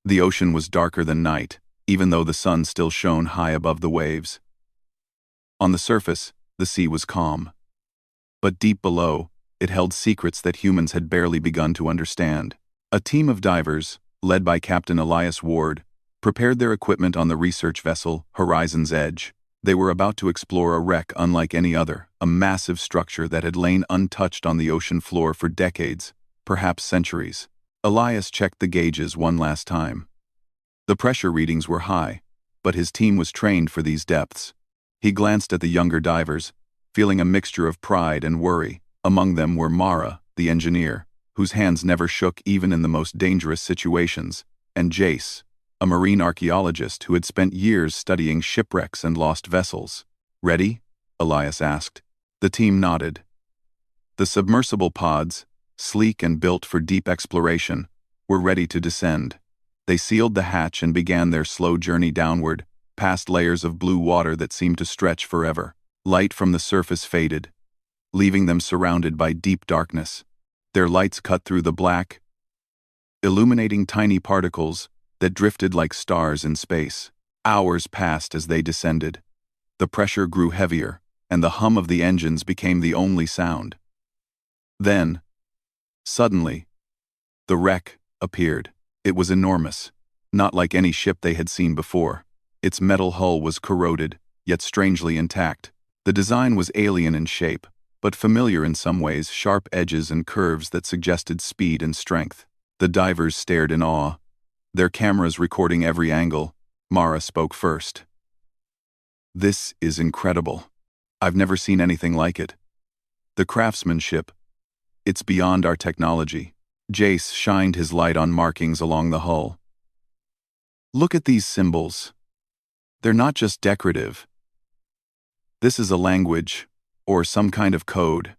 The ocean was darker than night, even though the sun still shone high above the waves. On the surface, the sea was calm. But deep below, it held secrets that humans had barely begun to understand. A team of divers, led by Captain Elias Ward, prepared their equipment on the research vessel Horizon's Edge. They were about to explore a wreck unlike any other, a massive structure that had lain untouched on the ocean floor for decades, perhaps centuries. Elias checked the gauges one last time. The pressure readings were high, but his team was trained for these depths. He glanced at the younger divers, feeling a mixture of pride and worry. Among them were Mara, the engineer, whose hands never shook even in the most dangerous situations, and Jace, a marine archaeologist who had spent years studying shipwrecks and lost vessels. "Ready?" Elias asked. The team nodded. The submersible pods, sleek and built for deep exploration, were ready to descend. They sealed the hatch and began their slow journey downward, past layers of blue water that seemed to stretch forever. Light from the surface faded, leaving them surrounded by deep darkness. Their lights cut through the black, illuminating tiny particles that drifted like stars in space. Hours passed as they descended. The pressure grew heavier, and the hum of the engines became the only sound. Then, suddenly, the wreck appeared. It was enormous, not like any ship they had seen before. Its metal hull was corroded, yet strangely intact. The design was alien in shape, but familiar in some ways, sharp edges and curves that suggested speed and strength. The divers stared in awe, their cameras recording every angle. Mara spoke first. "This is incredible. I've never seen anything like it. The craftsmanship, it's beyond our technology." Jace shined his light on markings along the hull. "Look at these symbols. They're not just decorative. This is a language, or some kind of code.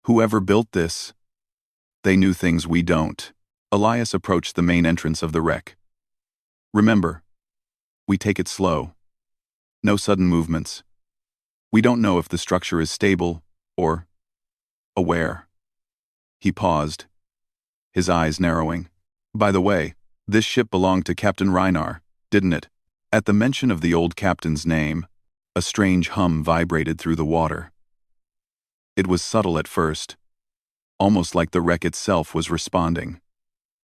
Whoever built this, they knew things we don't." Elias approached the main entrance of the wreck. "Remember, we take it slow. No sudden movements. We don't know if the structure is stable or aware." He paused, his eyes narrowing. "By the way, this ship belonged to Captain Reinar, didn't it?" At the mention of the old captain's name, a strange hum vibrated through the water. It was subtle at first, almost like the wreck itself was responding.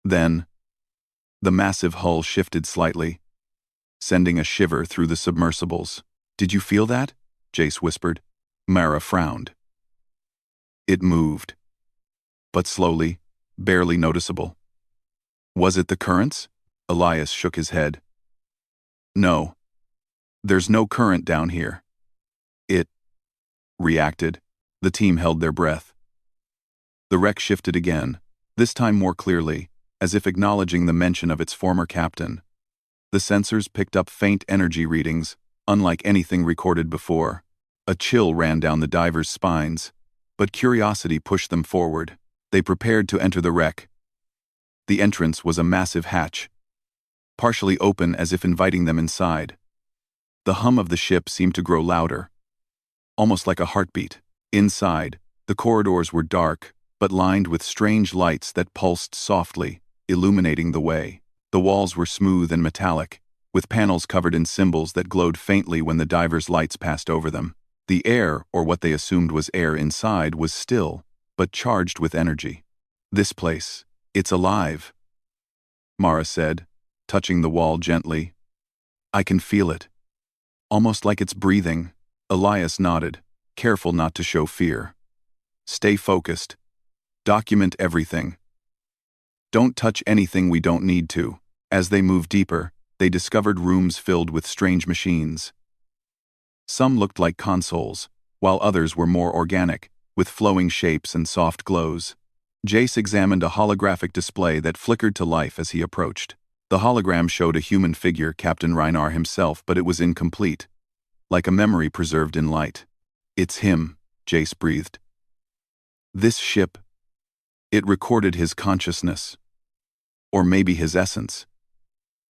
Then, the massive hull shifted slightly, sending a shiver through the submersibles. "Did you feel that?" Jace whispered. Mara frowned. It moved, but slowly, barely noticeable. "Was it the currents?" Elias shook his head. "No. There's no current down here. It reacted." The team held their breath. The wreck shifted again, this time more clearly, as if acknowledging the mention of its former captain. The sensors picked up faint energy readings, unlike anything recorded before. A chill ran down the divers' spines, but curiosity pushed them forward. They prepared to enter the wreck. The entrance was a massive hatch, partially open as if inviting them inside. The hum of the ship seemed to grow louder, almost like a heartbeat. Inside, the corridors were dark, but lined with strange lights that pulsed softly, illuminating the way. The walls were smooth and metallic, with panels covered in symbols that glowed faintly when the divers' lights passed over them. The air, or what they assumed was air inside, was still, but charged with energy. "This place, it's alive," Mara said, touching the wall gently. "I can feel it. Almost like it's breathing." Elias nodded, careful not to show fear. "Stay focused. Document everything. Don't touch anything we don't need to." As they moved deeper, they discovered rooms filled with strange machines. Some looked like consoles, while others were more organic, with flowing shapes and soft glows. Jace examined a holographic display that flickered to life as he approached. The hologram showed a human figure, Captain Reinar himself, but it was incomplete, like a memory preserved in light. "It's him," Jace breathed. "This ship, it recorded his consciousness. Or maybe his essence.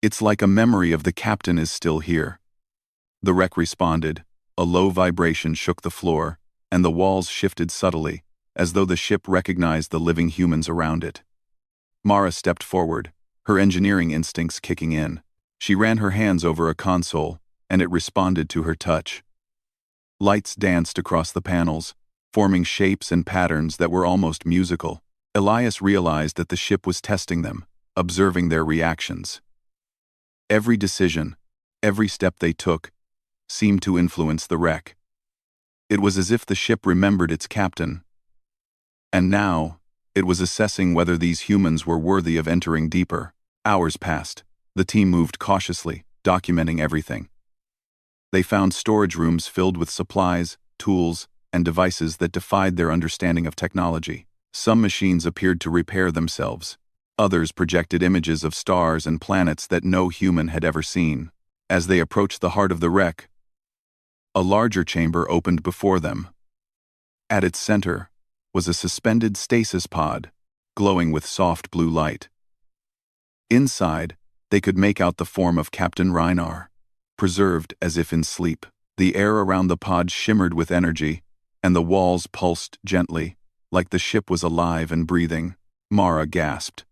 It's like a memory of the captain is still here." The wreck responded. A low vibration shook the floor, and the walls shifted subtly, as though the ship recognized the living humans around it. Mara stepped forward, her engineering instincts kicking in. She ran her hands over a console, and it responded to her touch. Lights danced across the panels, forming shapes and patterns that were almost musical. Elias realized that the ship was testing them, observing their reactions. Every decision, every step they took, seemed to influence the wreck. It was as if the ship remembered its captain. And now, it was assessing whether these humans were worthy of entering deeper. Hours passed. The team moved cautiously, documenting everything. They found storage rooms filled with supplies, tools, and devices that defied their understanding of technology. Some machines appeared to repair themselves. Others projected images of stars and planets that no human had ever seen. As they approached the heart of the wreck, a larger chamber opened before them. At its center was a suspended stasis pod, glowing with soft blue light. Inside, they could make out the form of Captain Reinar, preserved as if in sleep. The air around the pod shimmered with energy, and the walls pulsed gently, like the ship was alive and breathing. Mara gasped.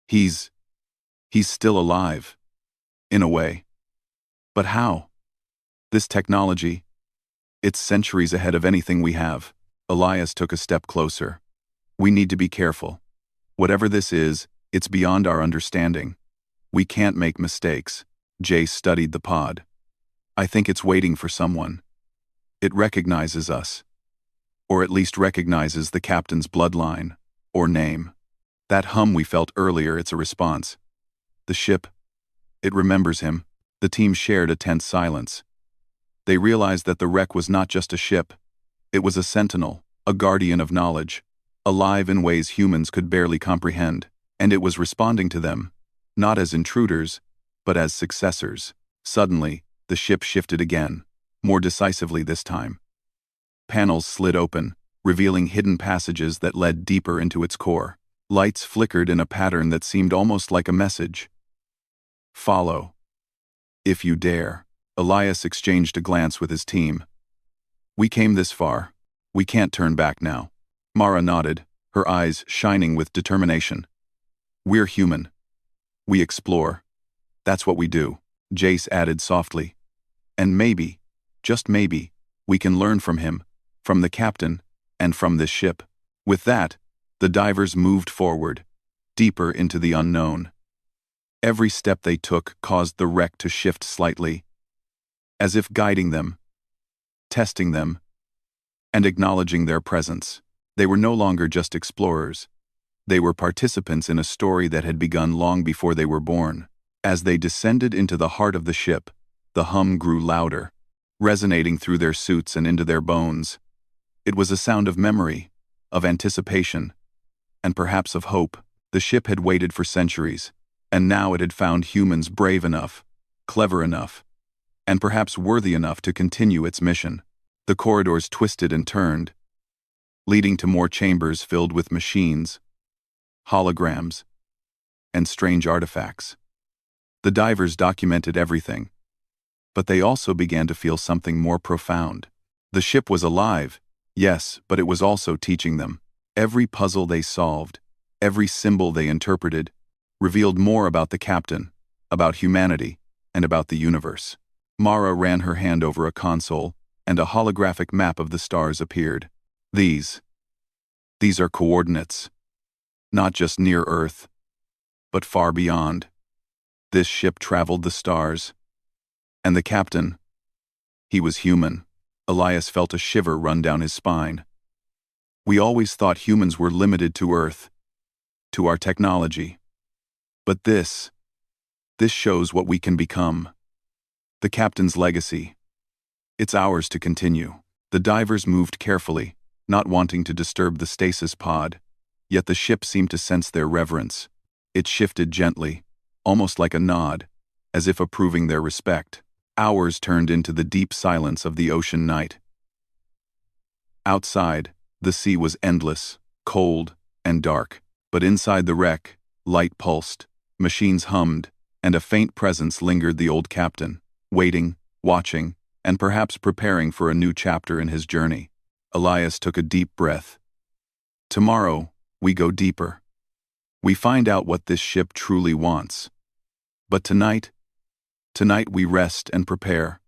He's still alive. In a way. But how? This technology, it's centuries ahead of anything we have. Elias took a step closer. We need to be careful. Whatever this is, it's beyond our understanding. We can't make mistakes. Jace studied the pod. I think it's waiting for someone. It recognizes us. Or at least recognizes the captain's bloodline, or name. That hum we felt earlier, it's a response. The ship, it remembers him. The team shared a tense silence. They realized that the wreck was not just a ship. It was a sentinel, a guardian of knowledge, alive in ways humans could barely comprehend, and it was responding to them, not as intruders, but as successors. Suddenly, the ship shifted again, more decisively this time. Panels slid open, revealing hidden passages that led deeper into its core. Lights flickered in a pattern that seemed almost like a message. Follow. If you dare. Elias exchanged a glance with his team. We came this far. We can't turn back now. Mara nodded, her eyes shining with determination. We're human. We explore. That's what we do. Jace added softly. And maybe, just maybe, we can learn from him, from the captain, and from this ship. With that, the divers moved forward, deeper into the unknown. Every step they took caused the wreck to shift slightly, as if guiding them, testing them, and acknowledging their presence. They were no longer just explorers. They were participants in a story that had begun long before they were born. As they descended into the heart of the ship, the hum grew louder, resonating through their suits and into their bones. It was a sound of memory, of anticipation, and perhaps of hope. The ship had waited for centuries, and now it had found humans brave enough, clever enough, and perhaps worthy enough to continue its mission. The corridors twisted and turned, leading to more chambers filled with machines, holograms, and strange artifacts. The divers documented everything, but they also began to feel something more profound. The ship was alive, yes, but it was also teaching them. Every puzzle they solved, every symbol they interpreted, revealed more about the captain, about humanity, and about the universe. Mara ran her hand over a console, and a holographic map of the stars appeared. These are coordinates. Not just near Earth, but far beyond. This ship traveled the stars. And the captain, he was human. Elias felt a shiver run down his spine. We always thought humans were limited to Earth, to our technology. But this shows what we can become. The captain's legacy. It's ours to continue. The divers moved carefully, not wanting to disturb the stasis pod, yet the ship seemed to sense their reverence. It shifted gently, almost like a nod, as if approving their respect. Hours turned into the deep silence of the ocean night. Outside, the sea was endless, cold, and dark, but inside the wreck, light pulsed, machines hummed, and a faint presence lingered. The old captain, waiting, watching, and perhaps preparing for a new chapter in his journey. Elias took a deep breath. Tomorrow, we go deeper. We find out what this ship truly wants. But tonight we rest and prepare.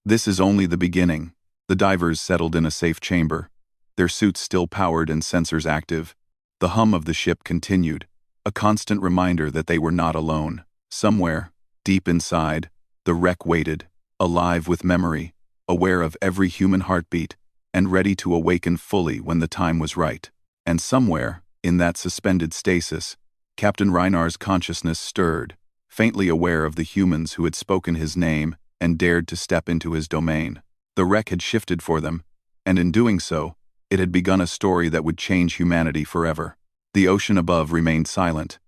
This is only the beginning. The divers settled in a safe chamber, their suits still powered and sensors active. The hum of the ship continued, a constant reminder that they were not alone. Somewhere, deep inside, the wreck waited, alive with memory, aware of every human heartbeat, and ready to awaken fully when the time was right. And somewhere, in that suspended stasis, Captain Reinar's consciousness stirred, faintly aware of the humans who had spoken his name and dared to step into his domain. The wreck had shifted for them, and in doing so, it had begun a story that would change humanity forever. The ocean above remained silent,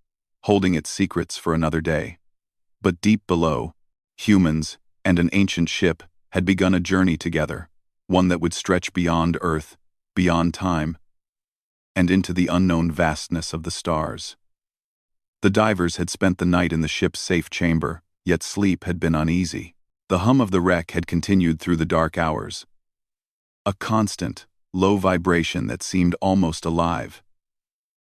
holding its secrets for another day. But deep below, humans and an ancient ship had begun a journey together, one that would stretch beyond Earth, beyond time, and into the unknown vastness of the stars. The divers had spent the night in the ship's safe chamber, yet sleep had been uneasy. The hum of the wreck had continued through the dark hours. A constant, low vibration that seemed almost alive.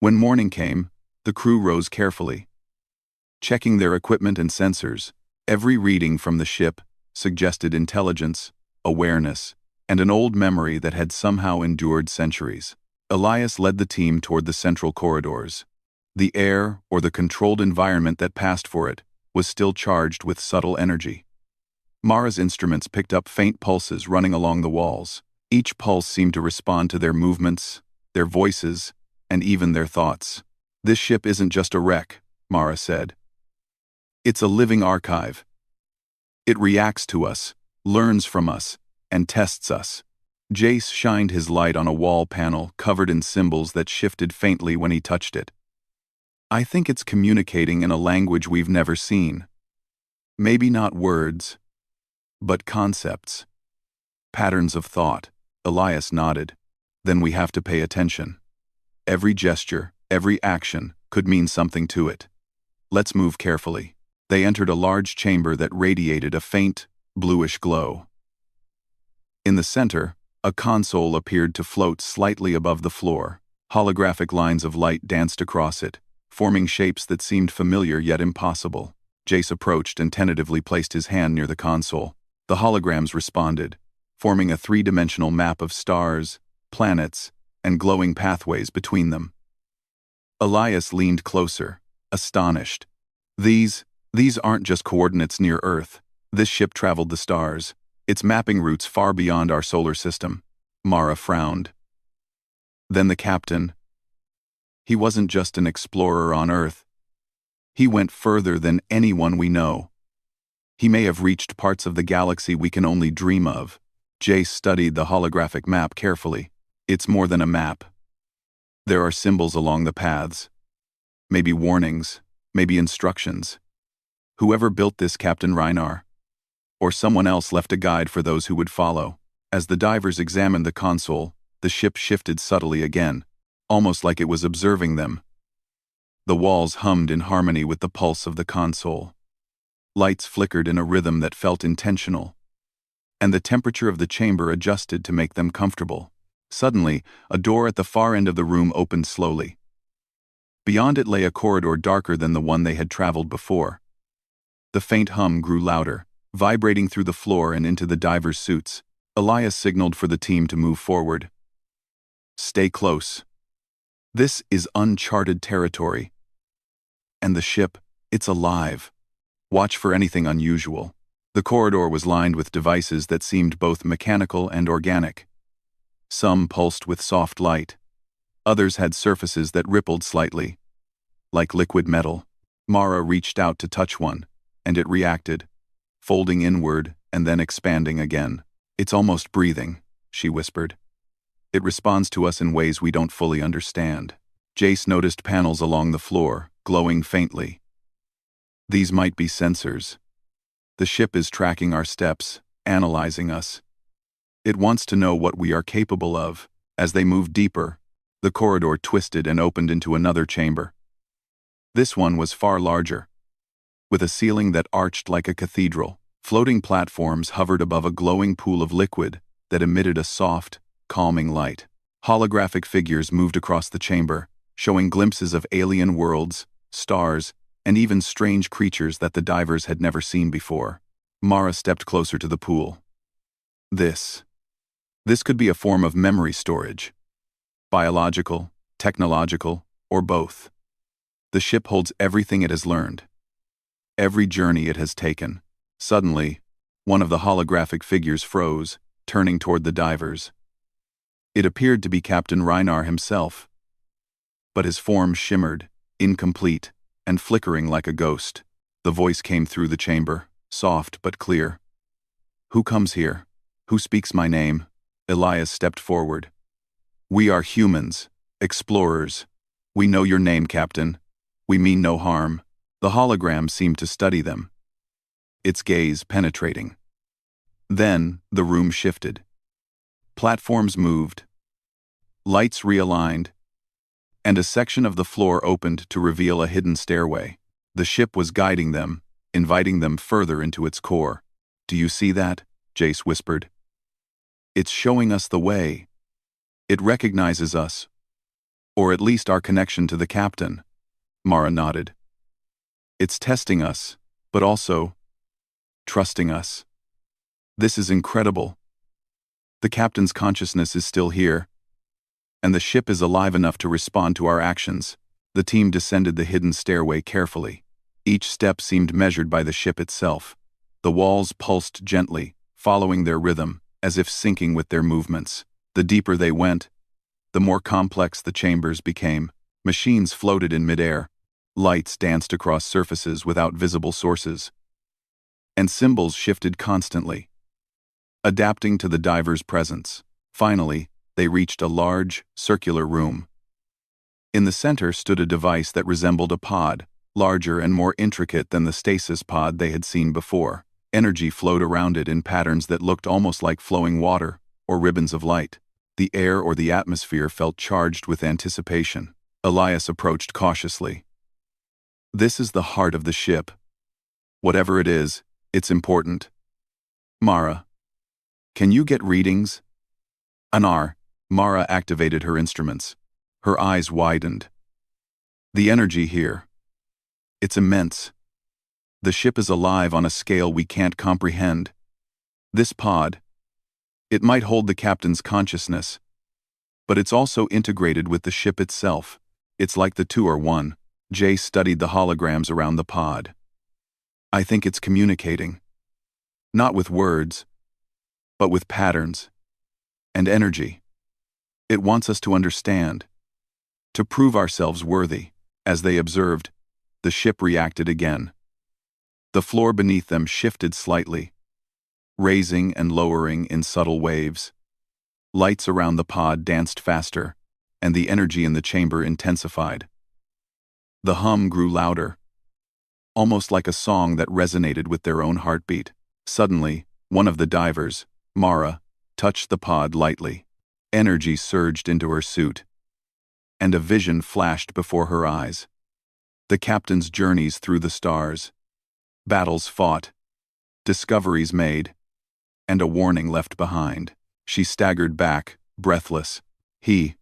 When morning came, the crew rose carefully. Checking their equipment and sensors, every reading from the ship suggested intelligence, awareness, and an old memory that had somehow endured centuries. Elias led the team toward the central corridors. The air, or the controlled environment that passed for it, was still charged with subtle energy. Mara's instruments picked up faint pulses running along the walls. Each pulse seemed to respond to their movements, their voices, and even their thoughts. "This ship isn't just a wreck," Mara said. "It's a living archive. It reacts to us, learns from us, and tests us." Jace shined his light on a wall panel covered in symbols that shifted faintly when he touched it. "I think it's communicating in a language we've never seen. Maybe not words, but concepts. Patterns of thought." Elias nodded. "Then we have to pay attention. Every gesture, every action, could mean something to it. Let's move carefully." They entered a large chamber that radiated a faint, bluish glow. In the center, a console appeared to float slightly above the floor. Holographic lines of light danced across it, forming shapes that seemed familiar yet impossible. Jace approached and tentatively placed his hand near the console. The holograms responded, forming a three-dimensional map of stars, planets, and glowing pathways between them. Elias leaned closer, astonished. These aren't just coordinates near Earth. This ship traveled the stars, its mapping routes far beyond our solar system." Mara frowned. Then the captain. He wasn't just an explorer on Earth. He went further than anyone we know. He may have reached parts of the galaxy we can only dream of. Jace studied the holographic map carefully. It's more than a map. There are symbols along the paths. Maybe warnings, maybe instructions. Whoever built this, Captain Reinar, or someone else, left a guide for those who would follow. As the divers examined the console, the ship shifted subtly again, almost like it was observing them. The walls hummed in harmony with the pulse of the console. Lights flickered in a rhythm that felt intentional, and the temperature of the chamber adjusted to make them comfortable. Suddenly, a door at the far end of the room opened slowly. Beyond it lay a corridor darker than the one they had traveled before. The faint hum grew louder, vibrating through the floor and into the divers' suits. Elias signaled for the team to move forward. "Stay close. This is uncharted territory. And the ship, it's alive. Watch for anything unusual." The corridor was lined with devices that seemed both mechanical and organic. Some pulsed with soft light. Others had surfaces that rippled slightly, like liquid metal. Mara reached out to touch one, and it reacted, folding inward and then expanding again. "It's almost breathing," she whispered. "It responds to us in ways we don't fully understand." Jace noticed panels along the floor, glowing faintly. These might be sensors. The ship is tracking our steps, analyzing us. It wants to know what we are capable of. As they moved deeper, the corridor twisted and opened into another chamber. This one was far larger, with a ceiling that arched like a cathedral. Floating platforms hovered above a glowing pool of liquid that emitted a soft, calming light. Holographic figures moved across the chamber, showing glimpses of alien worlds, stars, and even strange creatures that the divers had never seen before. Mara stepped closer to the pool. This could be a form of memory storage. Biological, technological, or both. The ship holds everything it has learned. Every journey it has taken. Suddenly, one of the holographic figures froze, turning toward the divers. It appeared to be Captain Reinar himself. But his form shimmered, incomplete, and flickering like a ghost. The voice came through the chamber, soft but clear. "Who comes here? Who speaks my name?" Elias stepped forward. "We are humans, explorers. We know your name, Captain. We mean no harm." The hologram seemed to study them, its gaze penetrating. Then, the room shifted. Platforms moved. Lights realigned. And a section of the floor opened to reveal a hidden stairway. The ship was guiding them, inviting them further into its core. "Do you see that?" Jace whispered. "It's showing us the way. It recognizes us. Or at least our connection to the captain." Mara nodded. "It's testing us, but also trusting us. This is incredible. The captain's consciousness is still here, and the ship is alive enough to respond to our actions." The team descended the hidden stairway carefully. Each step seemed measured by the ship itself. The walls pulsed gently, following their rhythm, as if syncing with their movements. The deeper they went, the more complex the chambers became. Machines floated in midair. Lights danced across surfaces without visible sources. And symbols shifted constantly, adapting to the diver's presence. Finally, they reached a large, circular room. In the center stood a device that resembled a pod, larger and more intricate than the stasis pod they had seen before. Energy flowed around it in patterns that looked almost like flowing water or ribbons of light. The air or the atmosphere felt charged with anticipation. Elias approached cautiously. "This is the heart of the ship. Whatever it is, it's important. Mara, can you get readings?" "Anar." Mara activated her instruments. Her eyes widened. "The energy here. It's immense. The ship is alive on a scale we can't comprehend. This pod, it might hold the captain's consciousness, but it's also integrated with the ship itself. It's like the two are one." Jay studied the holograms around the pod. "I think it's communicating. Not with words, but with patterns and energy. It wants us to understand, to prove ourselves worthy." As they observed, the ship reacted again. The floor beneath them shifted slightly, raising and lowering in subtle waves. Lights around the pod danced faster, and the energy in the chamber intensified. The hum grew louder, almost like a song that resonated with their own heartbeat. Suddenly, one of the divers, Mara, touched the pod lightly. Energy surged into her suit, and a vision flashed before her eyes. The captain's journeys through the stars, battles fought, discoveries made, and a warning left behind. She staggered back, breathless. He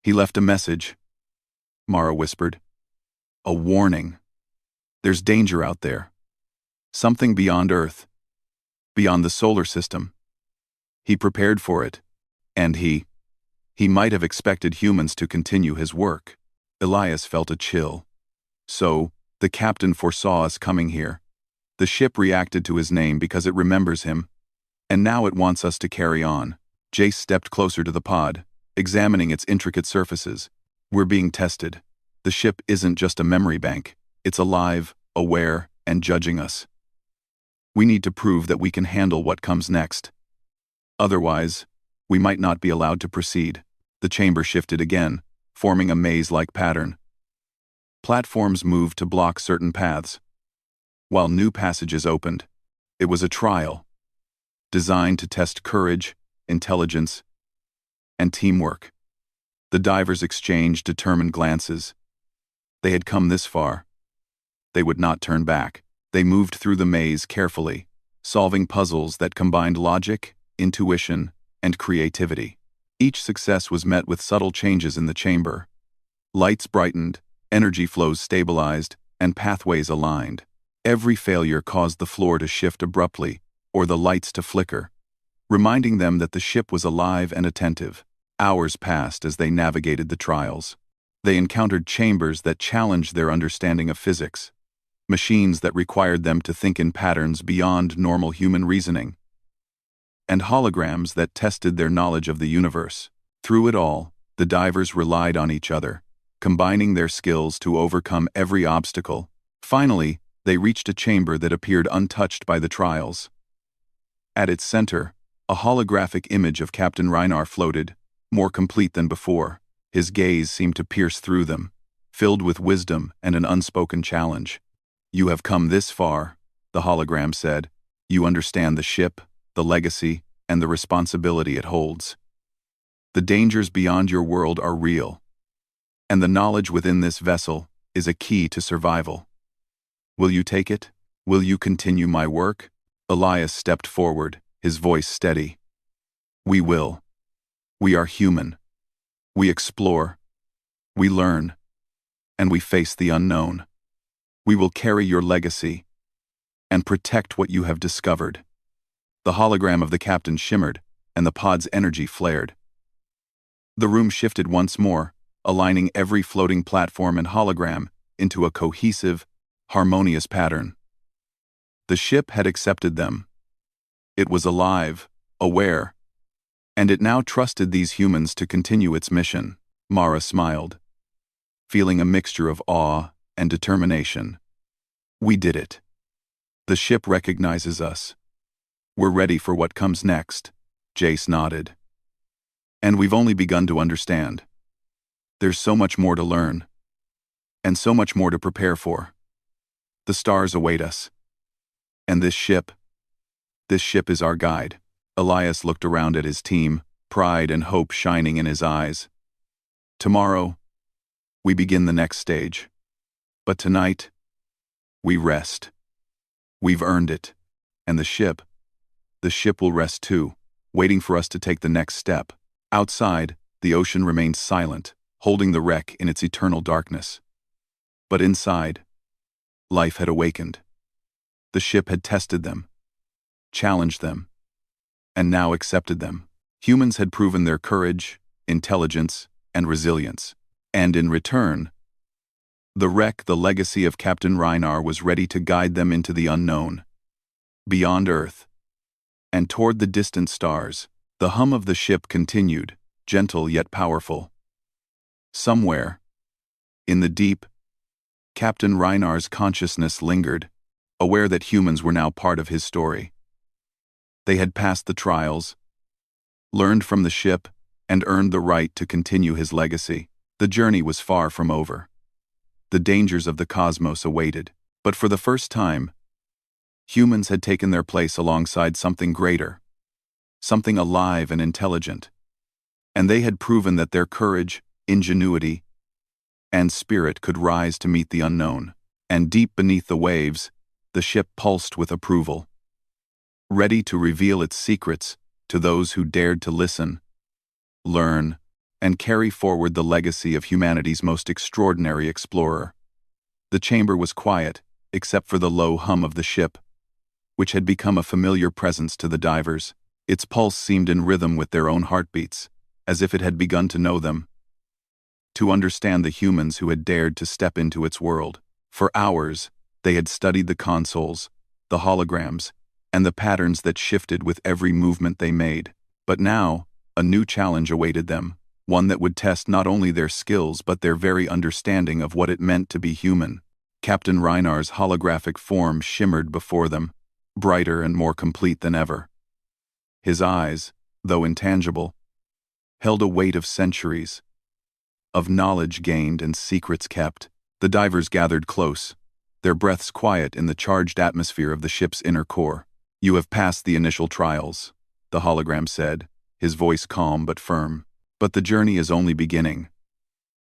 left a message," Mara whispered. "A warning. There's danger out there. Something beyond Earth, beyond the solar system. He prepared for it, and he might have expected humans to continue his work." Elias felt a chill. "So, the captain foresaw us coming here. The ship reacted to his name because it remembers him, and now it wants us to carry on." Jace stepped closer to the pod, examining its intricate surfaces. "We're being tested. The ship isn't just a memory bank. It's alive, aware, and judging us. We need to prove that we can handle what comes next. Otherwise, we might not be allowed to proceed." The chamber shifted again, forming a maze-like pattern. Platforms moved to block certain paths, while new passages opened. It was a trial, designed to test courage, intelligence, and teamwork. The divers exchanged determined glances. They had come this far. They would not turn back. They moved through the maze carefully, solving puzzles that combined logic, intuition, and creativity. Each success was met with subtle changes in the chamber, Lights brightened, energy flows stabilized, and pathways aligned. Every failure caused the floor to shift abruptly, or the lights to flicker, reminding them that the ship was alive and attentive. Hours passed as they navigated the trials. They encountered chambers that challenged their understanding of physics, machines that required them to think in patterns beyond normal human reasoning, and holograms that tested their knowledge of the universe. Through it all, the divers relied on each other, combining their skills to overcome every obstacle. Finally, they reached a chamber that appeared untouched by the trials. At its center, a holographic image of Captain Reinar floated, more complete than before. His gaze seemed to pierce through them, filled with wisdom and an unspoken challenge. "You have come this far," the hologram said. "You understand the ship, the legacy, and the responsibility it holds. The dangers beyond your world are real, and the knowledge within this vessel is a key to survival. Will you take it? Will you continue my work?" Elias stepped forward, his voice steady. "We will. We are human. We explore. We learn. And we face the unknown. We will carry your legacy and protect what you have discovered." The hologram of the captain shimmered, and the pod's energy flared. The room shifted once more, aligning every floating platform and hologram into a cohesive, harmonious pattern. The ship had accepted them. It was alive, aware, and it now trusted these humans to continue its mission. Mara smiled, feeling a mixture of awe and determination. "We did it. The ship recognizes us. We're ready for what comes next." Jace nodded. "And we've only begun to understand. There's so much more to learn, and so much more to prepare for. The stars await us. And this ship is our guide." Elias looked around at his team, pride and hope shining in his eyes. "Tomorrow, we begin the next stage. But tonight, we rest. We've earned it. And the ship will rest too, waiting for us to take the next step." Outside, the ocean remained silent, holding the wreck in its eternal darkness. But inside, life had awakened. The ship had tested them, challenged them, and now accepted them. Humans had proven their courage, intelligence, and resilience. And in return, the wreck, the legacy of Captain Reinar, was ready to guide them into the unknown, beyond Earth, and toward the distant stars. The hum of the ship continued, gentle yet powerful. Somewhere, in the deep, Captain Reinar's consciousness lingered, aware that humans were now part of his story. They had passed the trials, learned from the ship, and earned the right to continue his legacy. The journey was far from over. The dangers of the cosmos awaited, but for the first time, humans had taken their place alongside something greater, something alive and intelligent. And they had proven that their courage, ingenuity, and spirit could rise to meet the unknown. And deep beneath the waves, the ship pulsed with approval, ready to reveal its secrets to those who dared to listen, learn, and carry forward the legacy of humanity's most extraordinary explorer. The chamber was quiet, except for the low hum of the ship, which had become a familiar presence to the divers. Its pulse seemed in rhythm with their own heartbeats, as if it had begun to know them, to understand the humans who had dared to step into its world. For hours, they had studied the consoles, the holograms, and the patterns that shifted with every movement they made. But now, a new challenge awaited them, one that would test not only their skills but their very understanding of what it meant to be human. Captain Reinar's holographic form shimmered before them, brighter and more complete than ever. His eyes, though intangible, held a weight of centuries, of knowledge gained and secrets kept. The divers gathered close, their breaths quiet in the charged atmosphere of the ship's inner core. "You have passed the initial trials," the hologram said, his voice calm but firm. "But the journey is only beginning.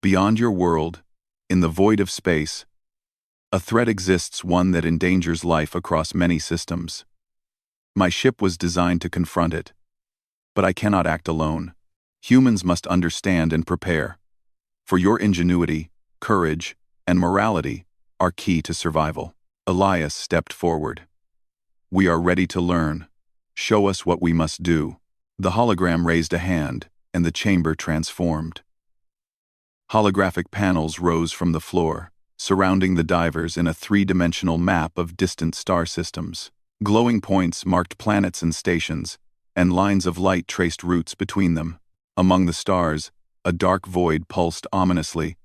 Beyond your world, in the void of space, a threat exists, one that endangers life across many systems. My ship was designed to confront it, but I cannot act alone. Humans must understand and prepare. For your ingenuity, courage, and morality are key to survival. Elias stepped forward. We are ready to learn. Show us what we must do. The hologram raised a hand, and the chamber transformed. Holographic panels rose from the floor, surrounding the divers in a three-dimensional map of distant star systems. Glowing points marked planets and stations, and lines of light traced routes between them. Among the stars, a dark void pulsed ominously,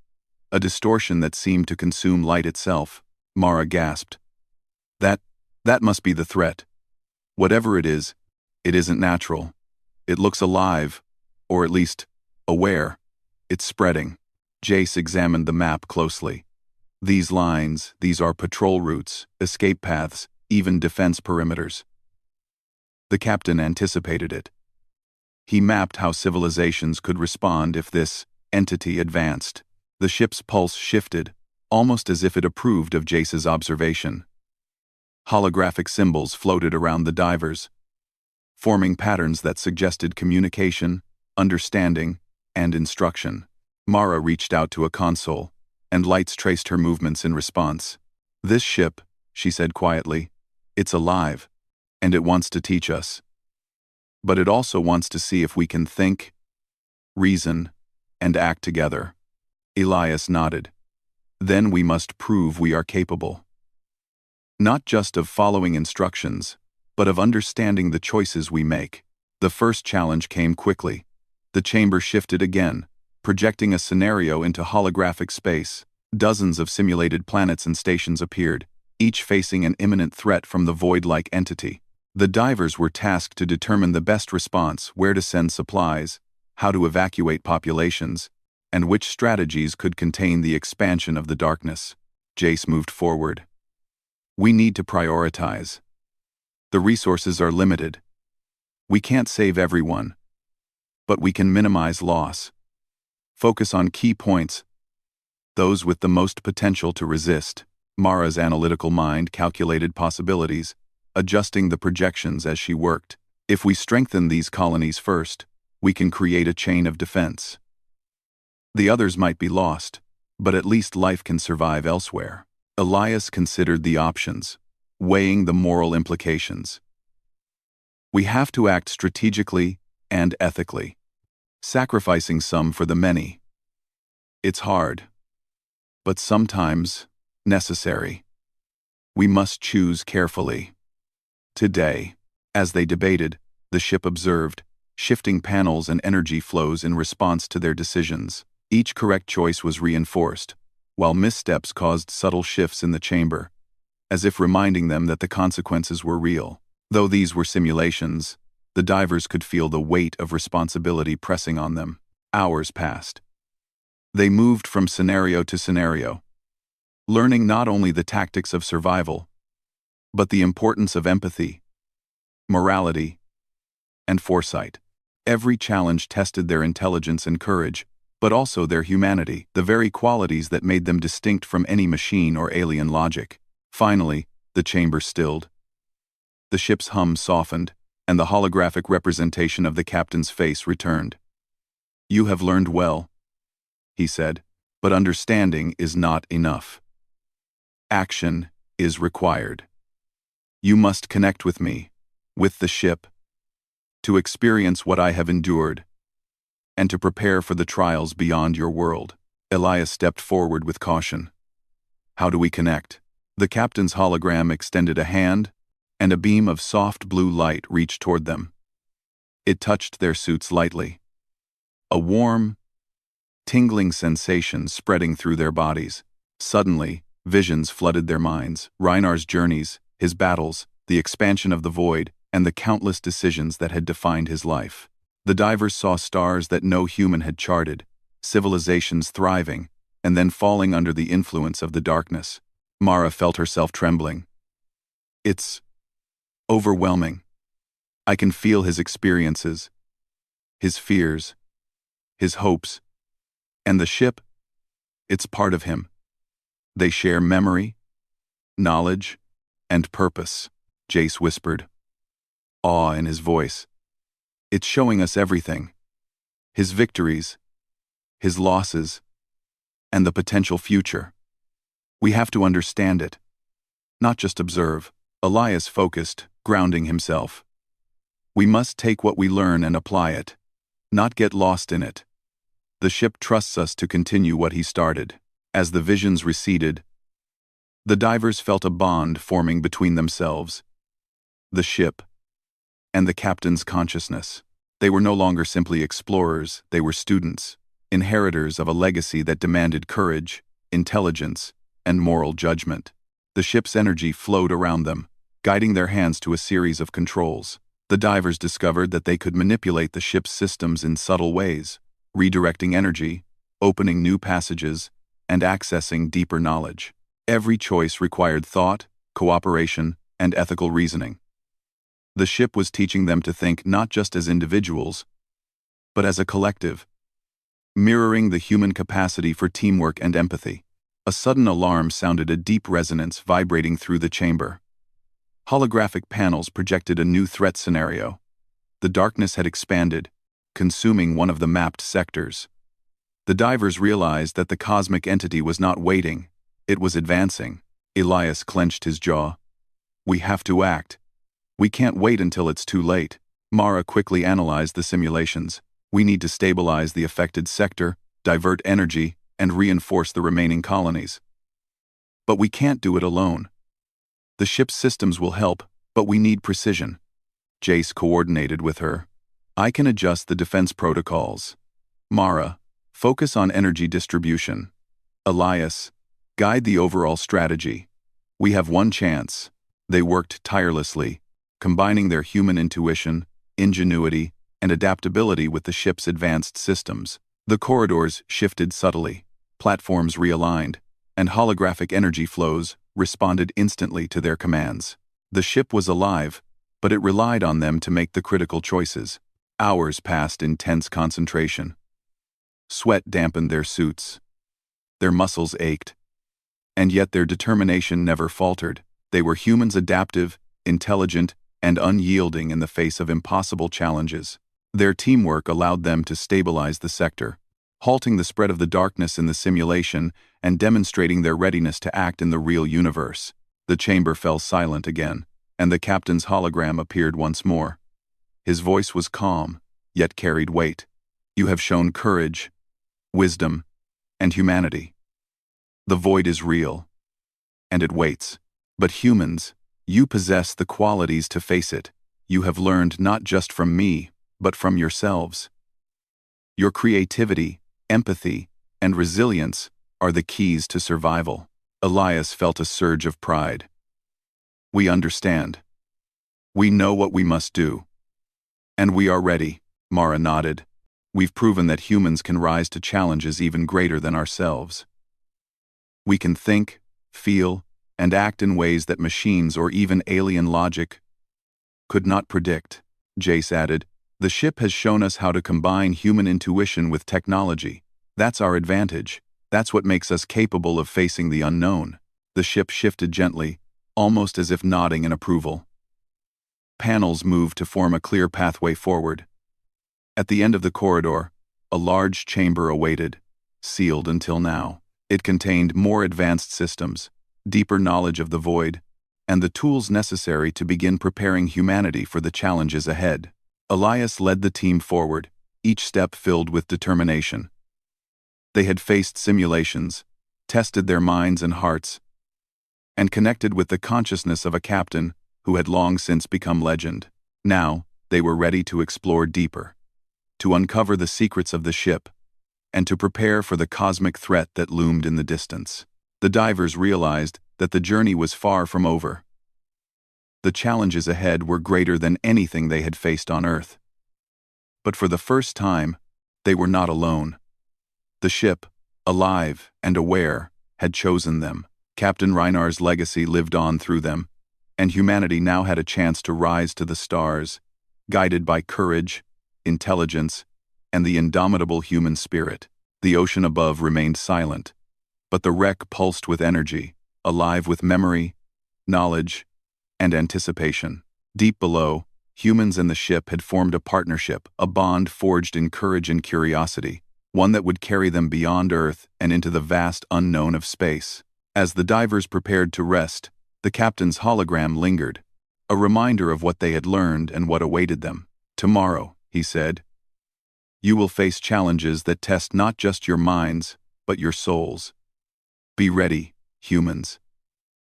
a distortion that seemed to consume light itself. Mara gasped. That must be the threat. Whatever it isn't natural. It looks alive, or at least, aware. It's spreading. Jace examined the map closely. These lines, these are patrol routes, escape paths, even defense perimeters. The captain anticipated it. He mapped how civilizations could respond if this entity advanced. The ship's pulse shifted, almost as if it approved of Jace's observation. Holographic symbols floated around the divers, forming patterns that suggested communication, understanding, and instruction. Mara reached out to a console, and lights traced her movements in response. This ship, she said quietly, it's alive, and it wants to teach us. But it also wants to see if we can think, reason, and act together. Elias nodded. Then we must prove we are capable. Not just of following instructions, but of understanding the choices we make. The first challenge came quickly. The chamber shifted again, projecting a scenario into holographic space. Dozens of simulated planets and stations appeared, each facing an imminent threat from the void-like entity. The divers were tasked to determine the best response, where to send supplies, how to evacuate populations, and which strategies could contain the expansion of the darkness. Jace moved forward. We need to prioritize. The resources are limited. We can't save everyone, but we can minimize loss. Focus on key points, those with the most potential to resist. Mara's analytical mind calculated possibilities, adjusting the projections as she worked. If we strengthen these colonies first, we can create a chain of defense. The others might be lost, but at least life can survive elsewhere. Elias considered the options, weighing the moral implications. We have to act strategically and ethically, sacrificing some for the many. It's hard, but sometimes necessary. We must choose carefully. Today, as they debated, the ship observed, shifting panels and energy flows in response to their decisions. Each correct choice was reinforced, while missteps caused subtle shifts in the chamber, as if reminding them that the consequences were real. Though these were simulations, the divers could feel the weight of responsibility pressing on them. Hours passed. They moved from scenario to scenario, learning not only the tactics of survival, but the importance of empathy, morality, and foresight. Every challenge tested their intelligence and courage, but also their humanity, the very qualities that made them distinct from any machine or alien logic. Finally, the chamber stilled. The ship's hum softened, and the holographic representation of the captain's face returned. You have learned well, he said, but understanding is not enough. Action is required. You must connect with me, with the ship, to experience what I have endured, and to prepare for the trials beyond your world. Elias stepped forward with caution. How do we connect? The captain's hologram extended a hand, and a beam of soft blue light reached toward them. It touched their suits lightly. A warm, tingling sensation spreading through their bodies. Suddenly, visions flooded their minds. Reinar's journeys, his battles, the expansion of the void, and the countless decisions that had defined his life. The divers saw stars that no human had charted, civilizations thriving, and then falling under the influence of the darkness. Mara felt herself trembling. It's overwhelming. I can feel his experiences, his fears, his hopes, and the ship. It's part of him. They share memory, knowledge, and purpose, Jace whispered, awe in his voice. It's showing us everything. His victories, his losses, and the potential future. We have to understand it, not just observe. Elias focused, grounding himself. We must take what we learn and apply it, not get lost in it. The ship trusts us to continue what he started. As the visions receded, the divers felt a bond forming between themselves, the ship, and the captain's consciousness. They were no longer simply explorers, they were students, inheritors of a legacy that demanded courage, intelligence, and moral judgment. The ship's energy flowed around them, guiding their hands to a series of controls. The divers discovered that they could manipulate the ship's systems in subtle ways, redirecting energy, opening new passages, and accessing deeper knowledge. Every choice required thought, cooperation, and ethical reasoning. The ship was teaching them to think not just as individuals, but as a collective, mirroring the human capacity for teamwork and empathy. A sudden alarm sounded, a deep resonance vibrating through the chamber. Holographic panels projected a new threat scenario. The darkness had expanded, consuming one of the mapped sectors. The divers realized that the cosmic entity was not waiting, it was advancing. Elias clenched his jaw. We have to act. We can't wait until it's too late. Mara quickly analyzed the simulations. We need to stabilize the affected sector, divert energy, and reinforce the remaining colonies. But we can't do it alone. The ship's systems will help, but we need precision. Jace coordinated with her. I can adjust the defense protocols. Mara, focus on energy distribution. Elias, guide the overall strategy. We have one chance. They worked tirelessly, combining their human intuition, ingenuity, and adaptability with the ship's advanced systems. The corridors shifted subtly, platforms realigned, and holographic energy flows responded instantly to their commands. The ship was alive, but it relied on them to make the critical choices. Hours passed in tense concentration. Sweat dampened their suits. Their muscles ached. And yet their determination never faltered. They were humans, adaptive, intelligent, and unyielding in the face of impossible challenges. Their teamwork allowed them to stabilize the sector, halting the spread of the darkness in the simulation and demonstrating their readiness to act in the real universe. The chamber fell silent again, and the captain's hologram appeared once more. His voice was calm, yet carried weight. You have shown courage, wisdom, and humanity. The void is real, and it waits. But humans, you possess the qualities to face it. You have learned not just from me, but from yourselves. Your creativity, empathy, and resilience are the keys to survival. Elias felt a surge of pride. We understand. We know what we must do. And we are ready, Mara nodded. We've proven that humans can rise to challenges even greater than ourselves. We can think, feel, and act in ways that machines or even alien logic could not predict. Jace added, the ship has shown us how to combine human intuition with technology. That's our advantage. That's what makes us capable of facing the unknown. The ship shifted gently, almost as if nodding in approval. Panels moved to form a clear pathway forward. At the end of the corridor, a large chamber awaited, sealed until now. It contained more advanced systems, deeper knowledge of the void, and the tools necessary to begin preparing humanity for the challenges ahead. Elias led the team forward, each step filled with determination. They had faced simulations, tested their minds and hearts, and connected with the consciousness of a captain who had long since become legend. Now, they were ready to explore deeper, to uncover the secrets of the ship, and to prepare for the cosmic threat that loomed in the distance. The divers realized that the journey was far from over. The challenges ahead were greater than anything they had faced on Earth. But for the first time, they were not alone. The ship, alive and aware, had chosen them. Captain Reinar's legacy lived on through them, and humanity now had a chance to rise to the stars, guided by courage, intelligence, and the indomitable human spirit. The ocean above remained silent, but the wreck pulsed with energy, alive with memory, knowledge, and anticipation. Deep below, humans and the ship had formed a partnership, a bond forged in courage and curiosity. one that would carry them beyond Earth and into the vast unknown of space. As the divers prepared to rest, the captain's hologram lingered, a reminder of what they had learned and what awaited them. "Tomorrow," he said, "you will face challenges that test not just your minds, but your souls. Be ready, humans.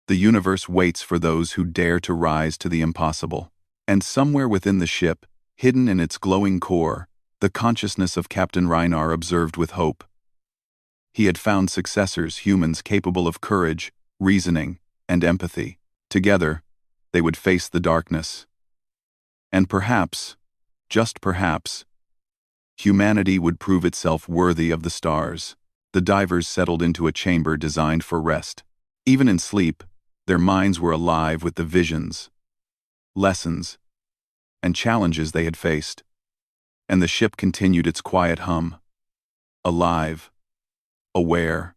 The universe waits for those who dare to rise to the impossible." And somewhere within the ship, hidden in its glowing core, the consciousness of Captain Reinar observed with hope. He had found successors, humans capable of courage, reasoning, and empathy. Together, they would face the darkness. And perhaps, just perhaps, humanity would prove itself worthy of the stars. The divers settled into a chamber designed for rest. Even in sleep, their minds were alive with the visions, lessons, and challenges they had faced. And the ship continued its quiet hum, alive, aware,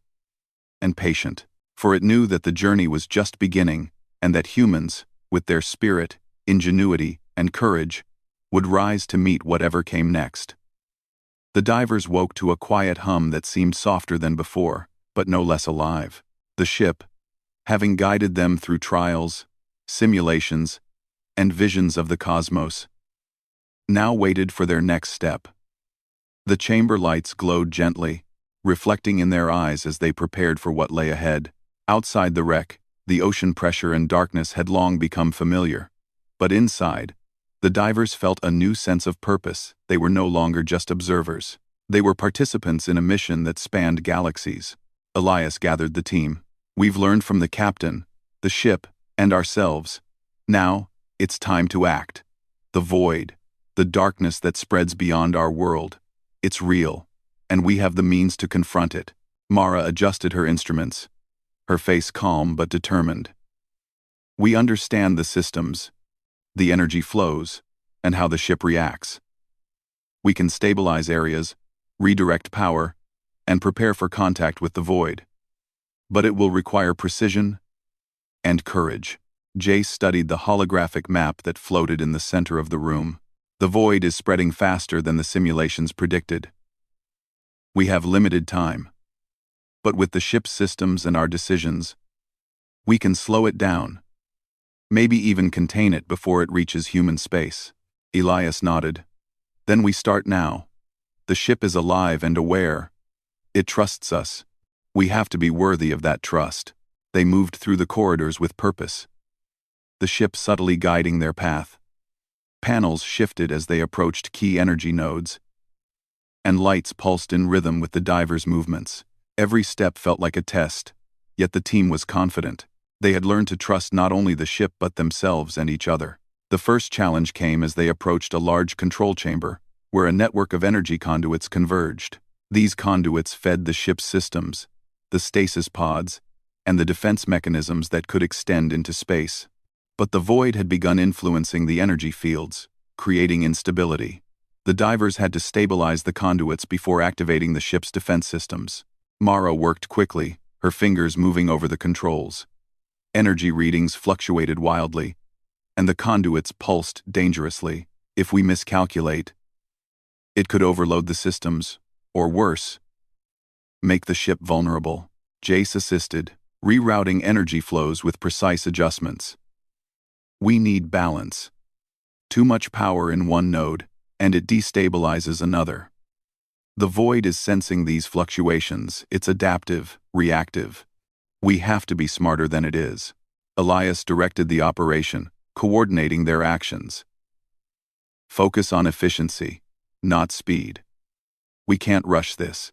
and patient, for it knew that the journey was just beginning and that humans, with their spirit, ingenuity, and courage, would rise to meet whatever came next. The divers woke to a quiet hum that seemed softer than before, but no less alive. The ship, having guided them through trials, simulations, and visions of the cosmos, now waited for their next step. The chamber lights glowed gently, reflecting in their eyes as they prepared for what lay ahead. Outside the wreck, the ocean pressure and darkness had long become familiar. But inside, the divers felt a new sense of purpose. They were no longer just observers. They were participants in a mission that spanned galaxies. Elias gathered the team. "We've learned from the captain, the ship, and ourselves. Now, it's time to act. The void, the darkness that spreads beyond our world. It's real, and we have the means to confront it." Mara adjusted her instruments, her face calm but determined. "We understand the systems, the energy flows, and how the ship reacts. We can stabilize areas, redirect power, and prepare for contact with the void. But it will require precision and courage." Jace studied the holographic map that floated in the center of the room. "The void is spreading faster than the simulations predicted. We have limited time. But with the ship's systems and our decisions, we can slow it down, maybe even contain it before it reaches human space." Elias nodded. "Then we start now. The ship is alive and aware. It trusts us. We have to be worthy of that trust." They moved through the corridors with purpose, the ship subtly guiding their path. Panels shifted as they approached key energy nodes, and lights pulsed in rhythm with the divers' movements. Every step felt like a test, yet the team was confident. They had learned to trust not only the ship but themselves and each other. The first challenge came as they approached a large control chamber, where a network of energy conduits converged. These conduits fed the ship's systems, the stasis pods, and the defense mechanisms that could extend into space. But the void had begun influencing the energy fields, creating instability. The divers had to stabilize the conduits before activating the ship's defense systems. Mara worked quickly, her fingers moving over the controls. Energy readings fluctuated wildly, and the conduits pulsed dangerously. If we miscalculate, it could overload the systems, or worse, make the ship vulnerable. Jace assisted, rerouting energy flows with precise adjustments. "We need balance. Too much power in one node, and it destabilizes another. The void is sensing these fluctuations. It's adaptive, reactive. We have to be smarter than it is." Elias directed the operation, coordinating their actions. "Focus on efficiency, not speed. We can't rush this.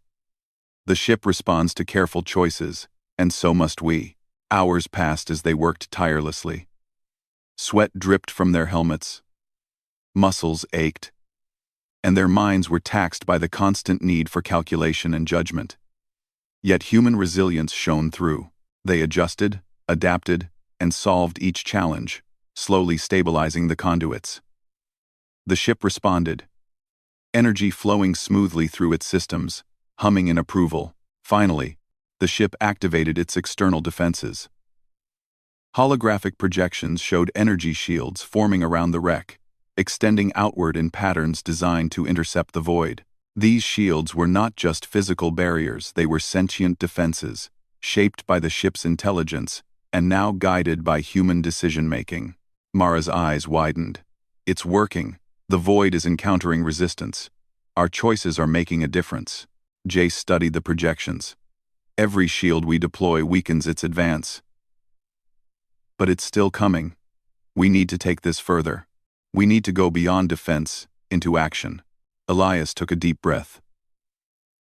The ship responds to careful choices, and so must we." Hours passed as they worked tirelessly. Sweat dripped from their helmets. Muscles ached, and their minds were taxed by the constant need for calculation and judgment. Yet human resilience shone through. They adjusted, adapted, and solved each challenge, slowly stabilizing the conduits. The ship responded, energy flowing smoothly through its systems, humming in approval. Finally, the ship activated its external defenses. Holographic projections showed energy shields forming around the wreck, extending outward in patterns designed to intercept the void. These shields were not just physical barriers, they were sentient defenses, shaped by the ship's intelligence and now guided by human decision-making. Mara's eyes widened. It's working. The void is encountering resistance. Our choices are making a difference. Jace studied the projections. Every shield we deploy weakens its advance. But it's still coming. We need to take this further. We need to go beyond defense, into action. Elias took a deep breath.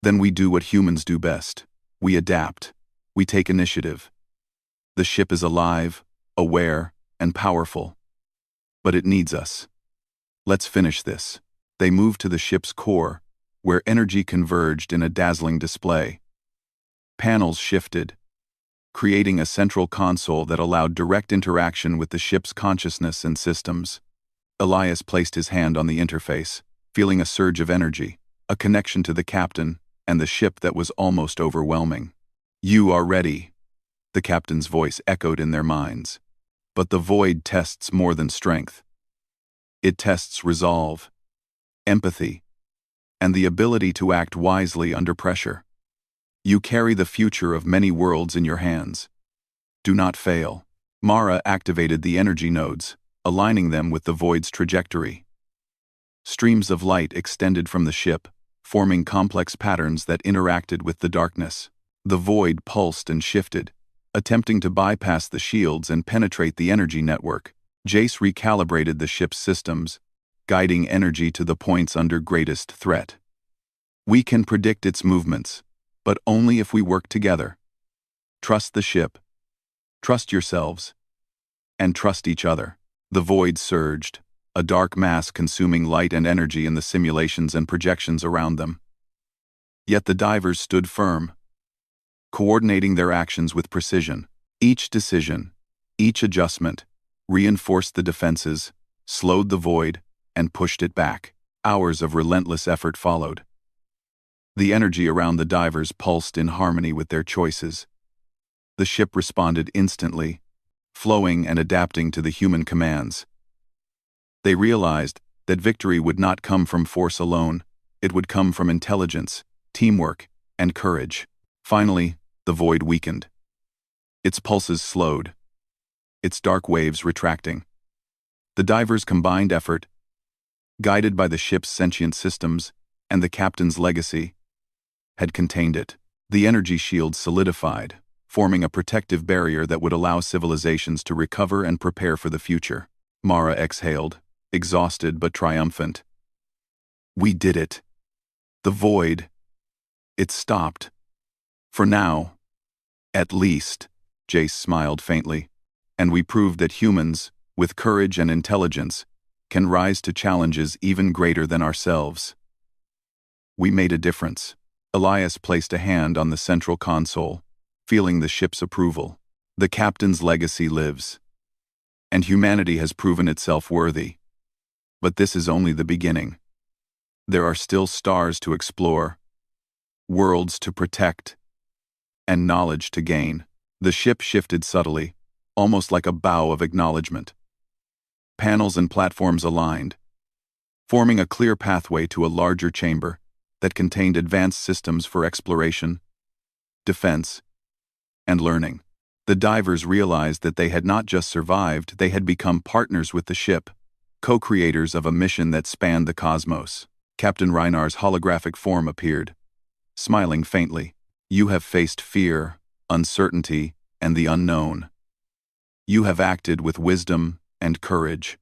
Then we do what humans do best. We adapt. We take initiative. The ship is alive, aware, and powerful. But it needs us. Let's finish this. They moved to the ship's core, where energy converged in a dazzling display. Panels shifted, creating a central console that allowed direct interaction with the ship's consciousness and systems. Elias placed his hand on the interface, feeling a surge of energy, a connection to the captain and the ship that was almost overwhelming. "You are ready," the captain's voice echoed in their minds. But the void tests more than strength. It tests resolve, empathy, and the ability to act wisely under pressure. You carry the future of many worlds in your hands. Do not fail. Mara activated the energy nodes, aligning them with the void's trajectory. Streams of light extended from the ship, forming complex patterns that interacted with the darkness. The void pulsed and shifted, attempting to bypass the shields and penetrate the energy network. Jace recalibrated the ship's systems, guiding energy to the points under greatest threat. We can predict its movements, but only if we work together. Trust the ship, trust yourselves, and trust each other. The void surged, a dark mass consuming light and energy in the simulations and projections around them. Yet the divers stood firm, coordinating their actions with precision. Each decision, each adjustment, reinforced the defenses, slowed the void, and pushed it back. Hours of relentless effort followed. The energy around the divers pulsed in harmony with their choices. The ship responded instantly, flowing and adapting to the human commands. They realized that victory would not come from force alone, it would come from intelligence, teamwork, and courage. Finally, the void weakened. Its pulses slowed, its dark waves retracting. The divers' combined effort, guided by the ship's sentient systems and the captain's legacy, had contained it. The energy shield solidified, forming a protective barrier that would allow civilizations to recover and prepare for the future. Mara exhaled, exhausted but triumphant. We did it. The void. It stopped. For now. At least, Jace smiled faintly. And we proved that humans, with courage and intelligence, can rise to challenges even greater than ourselves. We made a difference. Elias placed a hand on the central console, feeling the ship's approval. The captain's legacy lives. And humanity has proven itself worthy. But this is only the beginning. There are still stars to explore, worlds to protect, and knowledge to gain. The ship shifted subtly, almost like a bow of acknowledgement. Panels and platforms aligned, forming a clear pathway to a larger chamber that contained advanced systems for exploration, defense, and learning. The divers realized that they had not just survived, they had become partners with the ship, co-creators of a mission that spanned the cosmos. Captain Reinar's holographic form appeared, smiling faintly. You have faced fear, uncertainty, and the unknown. You have acted with wisdom and courage.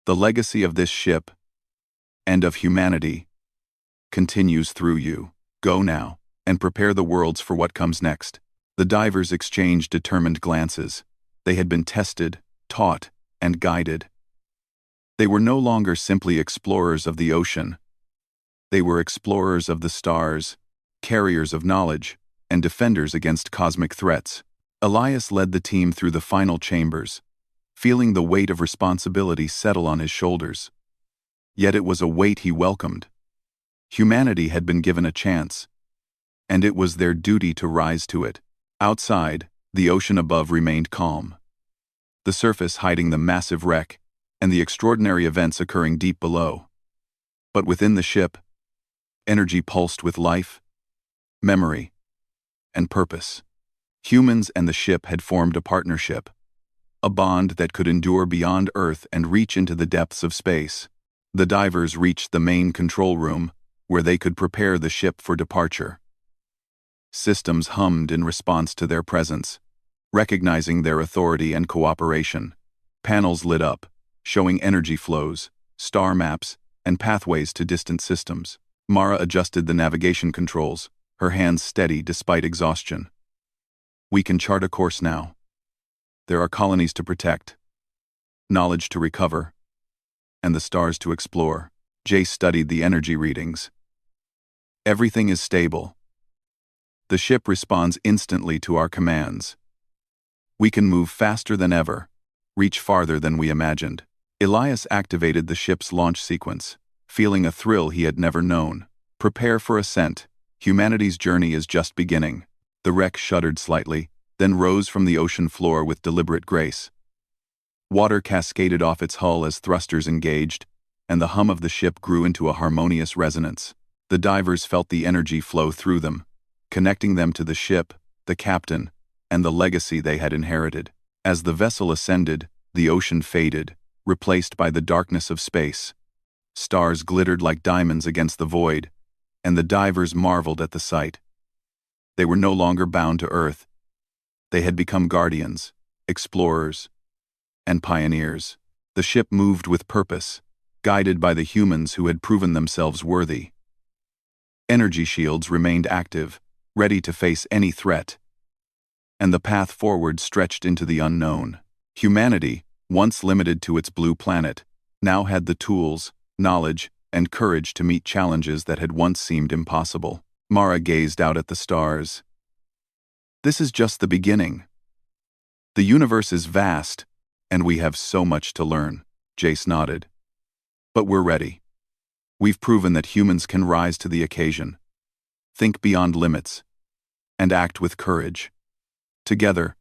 The legacy of this ship, and of humanity, continues through you. Go now, and prepare the worlds for what comes next. The divers exchanged determined glances. They had been tested, taught, and guided. They were no longer simply explorers of the ocean. They were explorers of the stars, carriers of knowledge, and defenders against cosmic threats. Elias led the team through the final chambers, feeling the weight of responsibility settle on his shoulders. Yet it was a weight he welcomed. Humanity had been given a chance, and it was their duty to rise to it. Outside, the ocean above remained calm, the surface hiding the massive wreck and the extraordinary events occurring deep below. But within the ship, Energy pulsed with life, memory, and purpose. Humans and the ship had formed a partnership, a bond that could endure beyond Earth and reach into the depths of space. The divers reached the main control room, where they could prepare the ship for departure. Systems hummed in response to their presence, recognizing their authority and cooperation. Panels lit up, showing energy flows, star maps, and pathways to distant systems. Mara adjusted the navigation controls, her hands steady despite exhaustion. We can chart a course now. There are colonies to protect, knowledge to recover, and the stars to explore. Jace studied the energy readings. Everything is stable. The ship responds instantly to our commands. We can move faster than ever, reach farther than we imagined. Elias activated the ship's launch sequence, feeling a thrill he had never known. Prepare for ascent. Humanity's journey is just beginning. The wreck shuddered slightly, then rose from the ocean floor with deliberate grace. Water cascaded off its hull as thrusters engaged, and the hum of the ship grew into a harmonious resonance. The divers felt the energy flow through them, connecting them to the ship, the captain, and the legacy they had inherited. As the vessel ascended, the ocean faded, replaced by the darkness of space. Stars glittered like diamonds against the void, and the divers marveled at the sight. They were no longer bound to Earth. They had become guardians, explorers, and pioneers. The ship moved with purpose, guided by the humans who had proven themselves worthy. Energy shields remained active, ready to face any threat, and the path forward stretched into the unknown. Humanity, once limited to its blue planet, now had the tools, knowledge, and courage to meet challenges that had once seemed impossible. Mara gazed out at the stars. This is just the beginning. The universe is vast, and we have so much to learn. Jace nodded. But we're ready. We've proven that humans can rise to the occasion, think beyond limits, and act with courage. Together,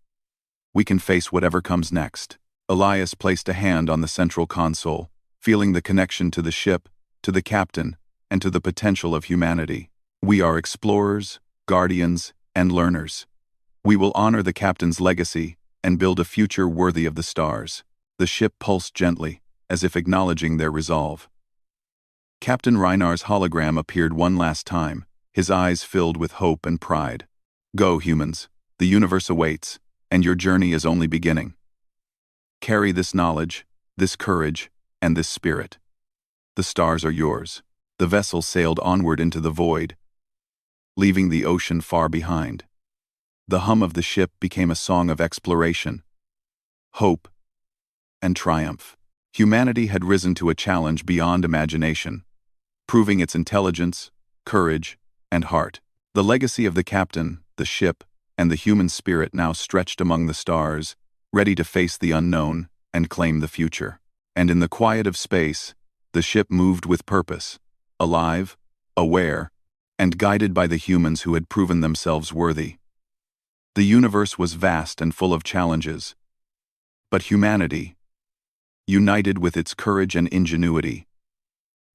we can face whatever comes next. Elias placed a hand on the central console, feeling the connection to the ship, to the captain, and to the potential of humanity. We are explorers, guardians, and learners. We will honor the captain's legacy and build a future worthy of the stars. The ship pulsed gently, as if acknowledging their resolve. Captain Reinar's hologram appeared one last time, his eyes filled with hope and pride. Go, humans. The universe awaits, and your journey is only beginning. Carry this knowledge, this courage, and this spirit. The stars are yours. The vessel sailed onward into the void, leaving the ocean far behind. The hum of the ship became a song of exploration, hope, and triumph. Humanity had risen to a challenge beyond imagination, proving its intelligence, courage, and heart. The legacy of the captain, the ship, and the human spirit now stretched among the stars, ready to face the unknown and claim the future. And in the quiet of space, the ship moved with purpose, alive, aware, and guided by the humans who had proven themselves worthy. The universe was vast and full of challenges, but humanity, united with its courage and ingenuity,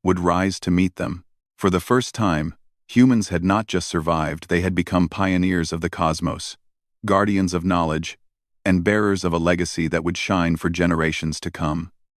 would rise to meet them. For the first time, humans had not just survived, they had become pioneers of the cosmos, guardians of knowledge, and bearers of a legacy that would shine for generations to come.